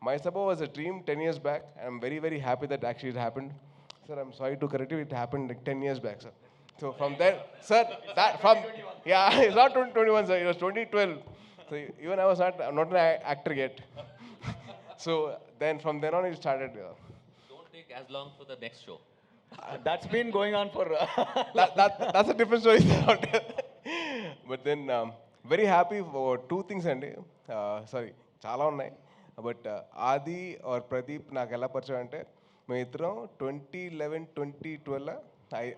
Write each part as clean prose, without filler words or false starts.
My Sabha was a dream 10 years back. I'm very, very happy that actually it happened. Sir, I'm sorry to correct you, it happened like 10 years back, sir. So from there, sir, that from, yeah, it's not 2021, sir, it was 2012. So even I was not an actor yet. So then from then on it started. Don't take as long for the next show. That's been going on for. That's a different story. But then very happy for two things అండి. Sorry చాలా ఉన్నాయి. But ఆది are Pradeep నాకు ఎలా పరిచయం అంటే మేము ఇద్దరం 2011-2012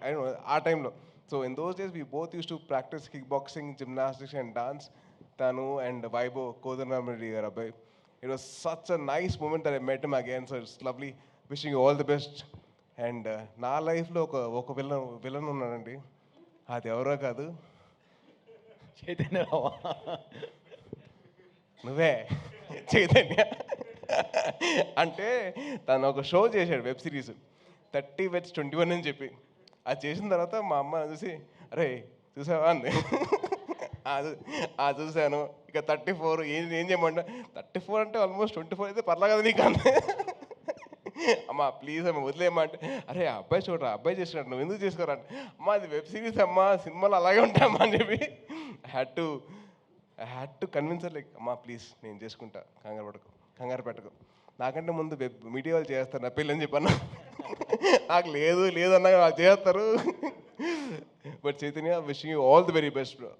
ఐ ఆ టైంలో. So in those days we both used to practice kick boxing, gymnastics and dance. తను అండ్ వైభవ్ కోదండరామిరెడ్డి గారు అబ్బాయి. It was such a nice moment that I met him again. So it's lovely, wishing you all the best. And నా లైఫ్లో ఒక villain ఉన్నాడండి. అది ఎవరో కాదు, చైతన్య నువ్వే చైతన్య. అంటే తను ఒక షో చేశాడు, వెబ్ సిరీస్ 30 Weds 21 అని చెప్పి. అది చేసిన తర్వాత మా అమ్మ చూసి, అరే చూసావా అంది. చూశాను. ఇక 34 ఏం చేయమంట. 34 అంటే ఆల్మోస్ట్ 24 అయితే పర్లా కదా నీకు అంది. అమ్మ ప్లీజ్ అమ్మ వదిలేయమంటే, అరే అబ్బాయి చూడరా, అబ్బాయి చేసినట్టు నువ్వు ఎందుకు చేసుకోరా అంటే, అమ్మ అది వెబ్ సిరీస్ అమ్మా, సినిమాలు అలాగే ఉంటాయమ్మా అని చెప్పి I had to convince like, అమ్మా ప్లీజ్ నేను చేసుకుంటా, కంగారు పెట్టకు. నాకంటే ముందు మీడియా వాళ్ళు చేస్తారు నా పెళ్ళి అని చెప్పాను. నాకు లేదు అన్నా వాళ్ళు చేస్తారు. But Chaitanya, wishing you all the very best bro.